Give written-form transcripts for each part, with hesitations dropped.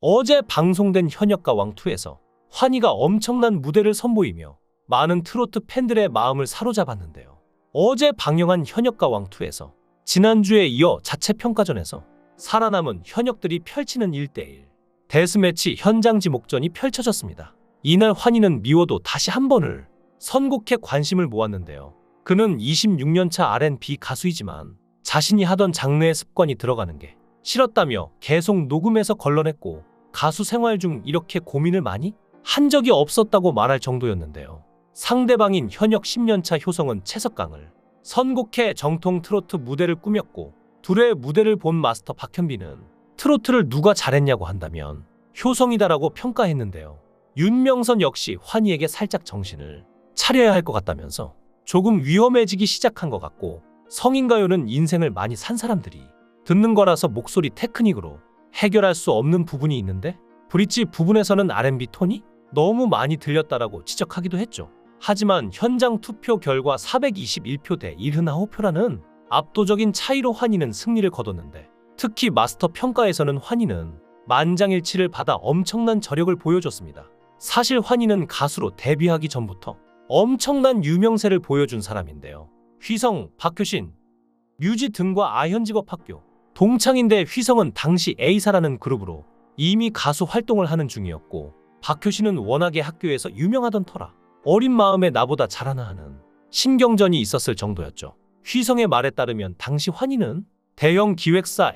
어제 방송된 현역가 왕2에서 환희가 엄청난 무대를 선보이며 많은 트로트 팬들의 마음을 사로잡았는데요. 어제 방영한 현역가 왕2에서 지난주에 이어 자체 평가전에서 살아남은 현역들이 펼치는 1대1 데스매치 현장 지목전이 펼쳐졌습니다. 이날 환희는 미워도 다시 한 번을 선곡해 관심을 모았는데요. 그는 26년차 R&B 가수이지만 자신이 하던 장르의 습관이 들어가는 게 싫었다며 계속 녹음해서 걸러냈고 가수 생활 중 이렇게 고민을 많이 한 적이 없었다고 말할 정도였는데요. 상대방인 현역 10년차 효성은 채석강을 선곡해 정통 트로트 무대를 꾸몄고 둘의 무대를 본 마스터 박현빈은 트로트를 누가 잘했냐고 한다면 효성이다라고 평가했는데요. 윤명선 역시 환희에게 살짝 정신을 차려야 할 것 같다면서 조금 위험해지기 시작한 것 같고 성인가요는 인생을 많이 산 사람들이 듣는 거라서 목소리 테크닉으로 해결할 수 없는 부분이 있는데 브릿지 부분에서는 R&B 톤이 너무 많이 들렸다라고 지적하기도 했죠. 하지만 현장 투표 결과 421표 대 79표라는 압도적인 차이로 환희는 승리를 거뒀는데 특히 마스터 평가에서는 환희는 만장일치를 받아 엄청난 저력을 보여줬습니다. 사실 환희는 가수로 데뷔하기 전부터 엄청난 유명세를 보여준 사람인데요. 휘성, 박효신, 뮤지 등과 아현직업학교 동창인데 휘성은 당시 A사라는 그룹으로 이미 가수 활동을 하는 중이었고 박효신은 워낙에 학교에서 유명하던 터라 어린 마음에 나보다 잘하나 하는 신경전이 있었을 정도였죠. 휘성의 말에 따르면 당시 환희는 대형 기획사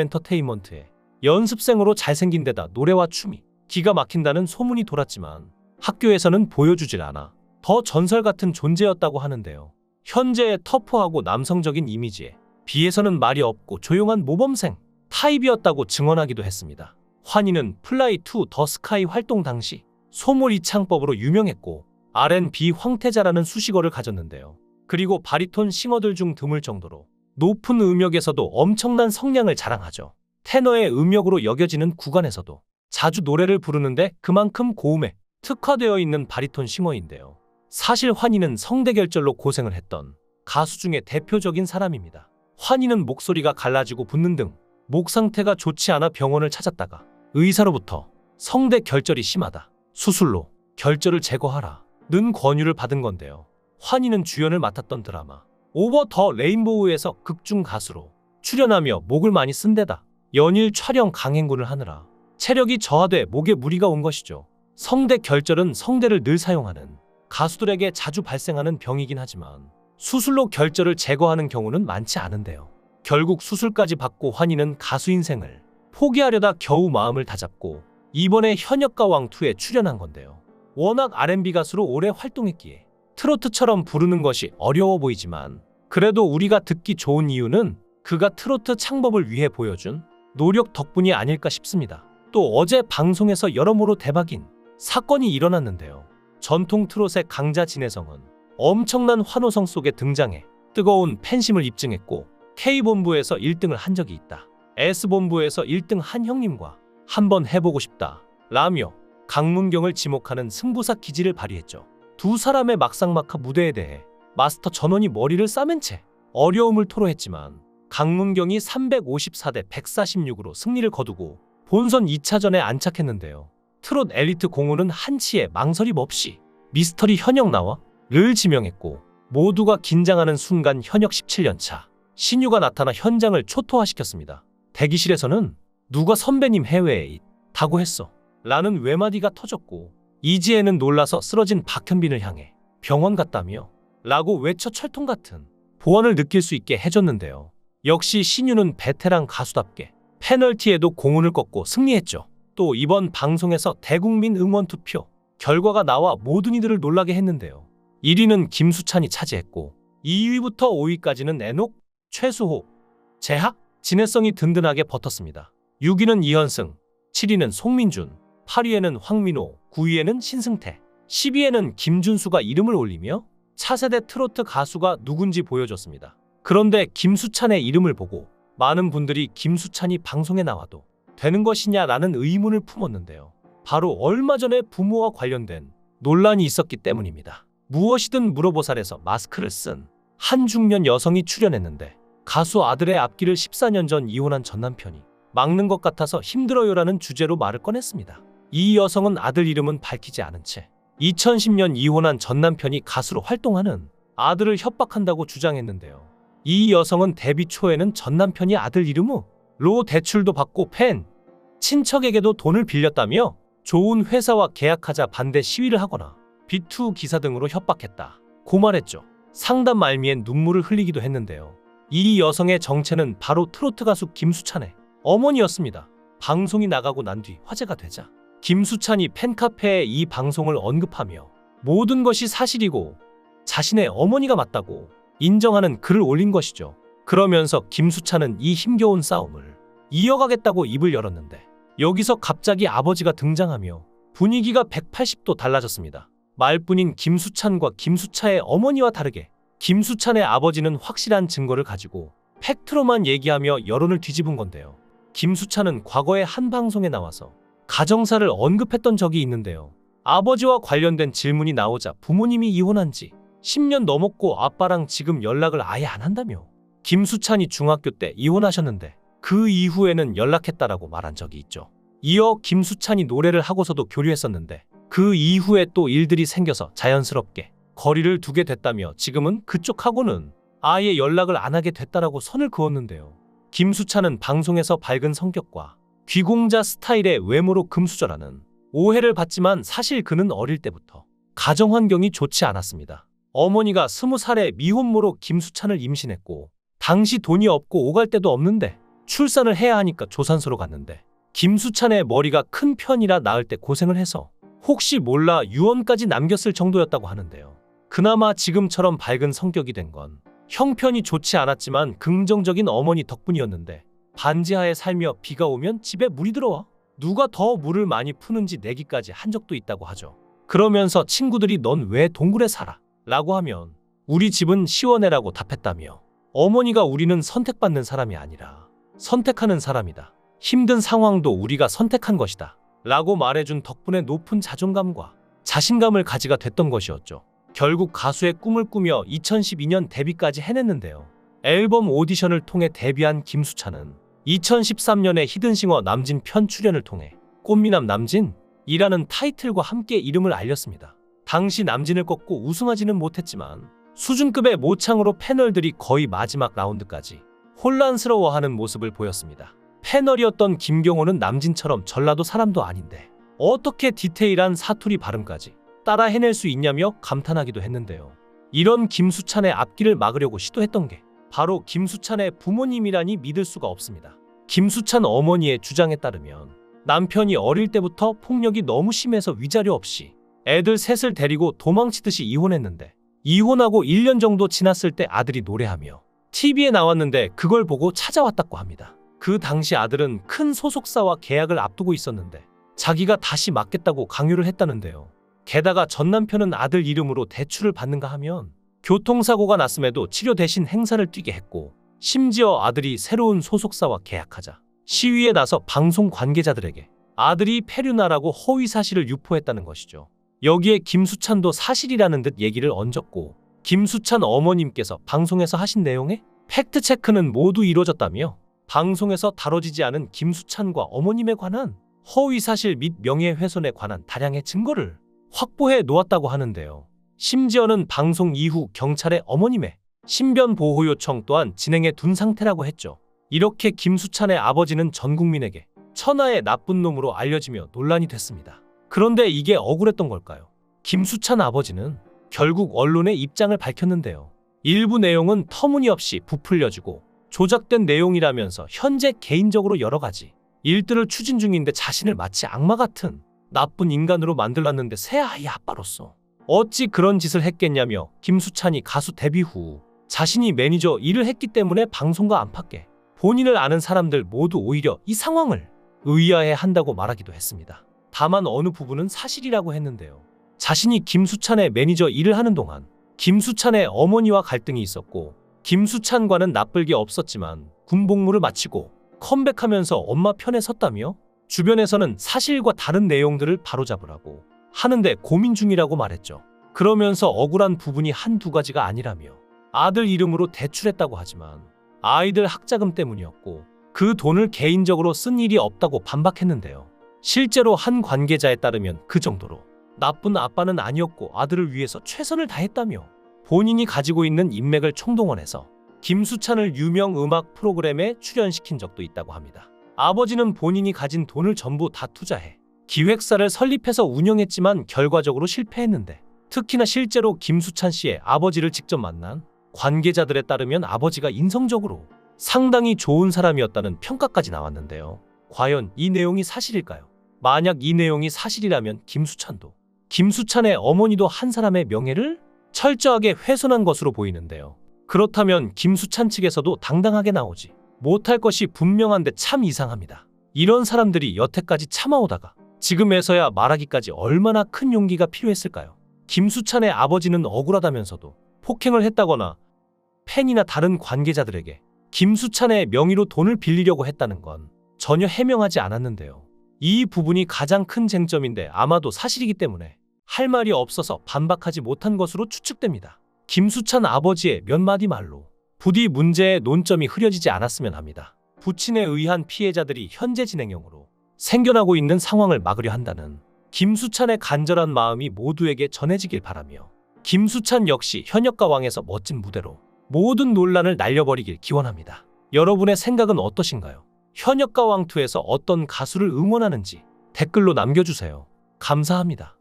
SM엔터테인먼트에 연습생으로 잘생긴 데다 노래와 춤이 기가 막힌다는 소문이 돌았지만 학교에서는 보여주질 않아 더 전설 같은 존재였다고 하는데요. 현재의 터프하고 남성적인 이미지에 비해서는 말이 없고 조용한 모범생 타입이었다고 증언하기도 했습니다. 환희는 플라이 투 더 스카이 활동 당시 소몰 이창법으로 유명했고 R&B 황태자라는 수식어를 가졌는데요. 그리고 바리톤 싱어들 중 드물 정도로 높은 음역에서도 엄청난 성량을 자랑하죠. 테너의 음역으로 여겨지는 구간에서도 자주 노래를 부르는데 그만큼 고음에 특화되어 있는 바리톤 싱어인데요. 사실 환희는 성대결절로 고생을 했던 가수 중에 대표적인 사람입니다. 환희는 목소리가 갈라지고 붓는 등 목 상태가 좋지 않아 병원을 찾았다가 의사로부터 성대결절이 심하다, 수술로 결절을 제거하라 는 권유를 받은 건데요. 환희는 주연을 맡았던 드라마 오버 더 레인보우에서 극중 가수로 출연하며 목을 많이 쓴 데다 연일 촬영 강행군을 하느라 체력이 저하돼 목에 무리가 온 것이죠. 성대결절은 성대를 늘 사용하는 가수들에게 자주 발생하는 병이긴 하지만 수술로 결절을 제거하는 경우는 많지 않은데요. 결국 수술까지 받고 환희는 가수 인생을 포기하려다 겨우 마음을 다잡고 이번에 현역가 왕2에 출연한 건데요. 워낙 R&B 가수로 오래 활동했기에 트로트처럼 부르는 것이 어려워 보이지만 그래도 우리가 듣기 좋은 이유는 그가 트로트 창법을 위해 보여준 노력 덕분이 아닐까 싶습니다. 또 어제 방송에서 여러모로 대박인 사건이 일어났는데요. 전통 트롯의 강자 진혜성은 엄청난 환호성 속에 등장해 뜨거운 팬심을 입증했고 K본부에서 1등을 한 적이 있다, S본부에서 1등 한 형님과 한번 해보고 싶다 라며 강문경을 지목하는 승부사 기질을 발휘했죠. 두 사람의 막상막하 무대에 대해 마스터 전원이 머리를 싸맨 채 어려움을 토로했지만 강문경이 354대 146으로 승리를 거두고 본선 2차전에 안착했는데요. 트롯 엘리트 공훈은 한치의 망설임 없이 미스터리 현역 나와 를 지명했고 모두가 긴장하는 순간 현역 17년차 신유가 나타나 현장을 초토화시켰습니다. 대기실에서는 누가 선배님 해외에 있다고 했어 라는 외마디가 터졌고 이지혜는 놀라서 쓰러진 박현빈을 향해 병원 갔다며 라고 외쳐 철통 같은 보안을 느낄 수 있게 해줬는데요. 역시 신유는 베테랑 가수답게 페널티에도 공훈을 꺾고 승리했죠. 또 이번 방송에서 대국민 응원 투표 결과가 나와 모든 이들을 놀라게 했는데요. 1위는 김수찬이 차지했고 2위부터 5위까지는 애녹, 최수호, 재학, 진혜성이 든든하게 버텼습니다. 6위는 이현승, 7위는 송민준, 8위에는 황민호, 9위에는 신승태, 10위에는 김준수가 이름을 올리며 차세대 트로트 가수가 누군지 보여줬습니다. 그런데 김수찬의 이름을 보고 많은 분들이 김수찬이 방송에 나와도 되는 것이냐라는 의문을 품었는데요. 바로 얼마 전에 부모와 관련된 논란이 있었기 때문입니다. 무엇이든 물어보살에서 마스크를 쓴 한 중년 여성이 출연했는데 가수 아들의 앞길을 14년 전 이혼한 전 남편이 막는 것 같아서 힘들어요라는 주제로 말을 꺼냈습니다. 이 여성은 아들 이름은 밝히지 않은 채 2010년 이혼한 전 남편이 가수로 활동하는 아들을 협박한다고 주장했는데요. 이 여성은 데뷔 초에는 전 남편이 아들 이름으로 대출도 받고 팬, 친척에게도 돈을 빌렸다며 좋은 회사와 계약하자 반대 시위를 하거나 비투 기사 등으로 협박했다고 말했죠. 상담 말미엔 눈물을 흘리기도 했는데요. 이 여성의 정체는 바로 트로트 가수 김수찬의 어머니였습니다. 방송이 나가고 난 뒤 화제가 되자 김수찬이 팬카페에 이 방송을 언급하며 모든 것이 사실이고 자신의 어머니가 맞다고 인정하는 글을 올린 것이죠. 그러면서 김수찬은 이 힘겨운 싸움을 이어가겠다고 입을 열었는데 여기서 갑자기 아버지가 등장하며 분위기가 180도 달라졌습니다. 말뿐인 김수찬과 김수차의 어머니와 다르게 김수찬의 아버지는 확실한 증거를 가지고 팩트로만 얘기하며 여론을 뒤집은 건데요. 김수찬은 과거에 한 방송에 나와서 가정사를 언급했던 적이 있는데요. 아버지와 관련된 질문이 나오자 부모님이 이혼한 지 10년 넘었고 아빠랑 지금 연락을 아예 안 한다며 김수찬이 중학교 때 이혼하셨는데 그 이후에는 연락했다라고 말한 적이 있죠. 이어 김수찬이 노래를 하고서도 교류했었는데 그 이후에 또 일들이 생겨서 자연스럽게 거리를 두게 됐다며 지금은 그쪽하고는 아예 연락을 안 하게 됐다라고 선을 그었는데요. 김수찬은 방송에서 밝은 성격과 귀공자 스타일의 외모로 금수저라는 오해를 받지만 사실 그는 어릴 때부터 가정 환경이 좋지 않았습니다. 어머니가 20살에 미혼모로 김수찬을 임신했고 당시 돈이 없고 오갈 데도 없는데 출산을 해야 하니까 조산소로 갔는데 김수찬의 머리가 큰 편이라 낳을 때 고생을 해서 혹시 몰라 유언까지 남겼을 정도였다고 하는데요. 그나마 지금처럼 밝은 성격이 된 건 형편이 좋지 않았지만 긍정적인 어머니 덕분이었는데 반지하에 살며 비가 오면 집에 물이 들어와 누가 더 물을 많이 푸는지 내기까지 한 적도 있다고 하죠. 그러면서 친구들이 넌 왜 동굴에 살아? 라고 하면 우리 집은 시원해라고 답했다며 어머니가 우리는 선택받는 사람이 아니라 선택하는 사람이다. 힘든 상황도 우리가 선택한 것이다. 라고 말해준 덕분에 높은 자존감과 자신감을 가지게 됐던 것이었죠. 결국 가수의 꿈을 꾸며 2012년 데뷔까지 해냈는데요. 앨범 오디션을 통해 데뷔한 김수찬은 2013년에 히든싱어 남진 편 출연을 통해 꽃미남 남진이라는 타이틀과 함께 이름을 알렸습니다. 당시 남진을 꺾고 우승하지는 못했지만 수준급의 모창으로 패널들이 거의 마지막 라운드까지 혼란스러워하는 모습을 보였습니다. 패널이었던 김경호는 남진처럼 전라도 사람도 아닌데 어떻게 디테일한 사투리 발음까지 따라 해낼 수 있냐며 감탄하기도 했는데요. 이런 김수찬의 앞길을 막으려고 시도했던 게 바로 김수찬의 부모님이라니 믿을 수가 없습니다. 김수찬 어머니의 주장에 따르면 남편이 어릴 때부터 폭력이 너무 심해서 위자료 없이 애들 셋을 데리고 도망치듯이 이혼했는데 이혼하고 1년 정도 지났을 때 아들이 노래하며 TV에 나왔는데 그걸 보고 찾아왔다고 합니다. 그 당시 아들은 큰 소속사와 계약을 앞두고 있었는데 자기가 다시 맡겠다고 강요를 했다는데요. 게다가 전 남편은 아들 이름으로 대출을 받는가 하면 교통사고가 났음에도 치료 대신 행사를 뛰게 했고 심지어 아들이 새로운 소속사와 계약하자 시위에 나서 방송 관계자들에게 아들이 폐륜하라고 허위 사실을 유포했다는 것이죠. 여기에 김수찬도 사실이라는 듯 얘기를 얹었고 김수찬 어머님께서 방송에서 하신 내용에 팩트체크는 모두 이루어졌다며 방송에서 다뤄지지 않은 김수찬과 어머님에 관한 허위사실 및 명예훼손에 관한 다량의 증거를 확보해 놓았다고 하는데요. 심지어는 방송 이후 경찰에 어머님의 신변 보호 요청 또한 진행해 둔 상태라고 했죠. 이렇게 김수찬의 아버지는 전 국민에게 천하의 나쁜 놈으로 알려지며 논란이 됐습니다. 그런데 이게 억울했던 걸까요? 김수찬 아버지는 결국 언론의 입장을 밝혔는데요. 일부 내용은 터무니없이 부풀려지고 조작된 내용이라면서 현재 개인적으로 여러 가지 일들을 추진 중인데 자신을 마치 악마 같은 나쁜 인간으로 만들었는데 새 아이 아빠로서 어찌 그런 짓을 했겠냐며 김수찬이 가수 데뷔 후 자신이 매니저 일을 했기 때문에 방송과 안팎에 본인을 아는 사람들 모두 오히려 이 상황을 의아해 한다고 말하기도 했습니다. 다만 어느 부분은 사실이라고 했는데요. 자신이 김수찬의 매니저 일을 하는 동안 김수찬의 어머니와 갈등이 있었고 김수찬과는 나쁠 게 없었지만 군복무를 마치고 컴백하면서 엄마 편에 섰다며 주변에서는 사실과 다른 내용들을 바로잡으라고 하는데 고민 중이라고 말했죠. 그러면서 억울한 부분이 한두 가지가 아니라며 아들 이름으로 대출했다고 하지만 아이들 학자금 때문이었고 그 돈을 개인적으로 쓴 일이 없다고 반박했는데요. 실제로 한 관계자에 따르면 그 정도로 나쁜 아빠는 아니었고 아들을 위해서 최선을 다했다며 본인이 가지고 있는 인맥을 총동원해서 김수찬을 유명 음악 프로그램에 출연시킨 적도 있다고 합니다. 아버지는 본인이 가진 돈을 전부 다 투자해 기획사를 설립해서 운영했지만 결과적으로 실패했는데, 특히나 실제로 김수찬 씨의 아버지를 직접 만난 관계자들에 따르면 아버지가 인성적으로 상당히 좋은 사람이었다는 평가까지 나왔는데요. 과연 이 내용이 사실일까요? 만약 이 내용이 사실이라면 김수찬의 어머니도 한 사람의 명예를 철저하게 훼손한 것으로 보이는데요. 그렇다면 김수찬 측에서도 당당하게 나오지 못할 것이 분명한데 참 이상합니다. 이런 사람들이 여태까지 참아오다가 지금에서야 말하기까지 얼마나 큰 용기가 필요했을까요? 김수찬의 아버지는 억울하다면서도 폭행을 했다거나 팬이나 다른 관계자들에게 김수찬의 명의로 돈을 빌리려고 했다는 건 전혀 해명하지 않았는데요. 이 부분이 가장 큰 쟁점인데 아마도 사실이기 때문에 할 말이 없어서 반박하지 못한 것으로 추측됩니다. 김수찬 아버지의 몇 마디 말로 부디 문제의 논점이 흐려지지 않았으면 합니다. 부친에 의한 피해자들이 현재 진행형으로 생겨나고 있는 상황을 막으려 한다는 김수찬의 간절한 마음이 모두에게 전해지길 바라며, 김수찬 역시 현역가 왕에서 멋진 무대로 모든 논란을 날려버리길 기원합니다. 여러분의 생각은 어떠신가요? 현역가 왕2에서 어떤 가수를 응원하는지 댓글로 남겨주세요. 감사합니다.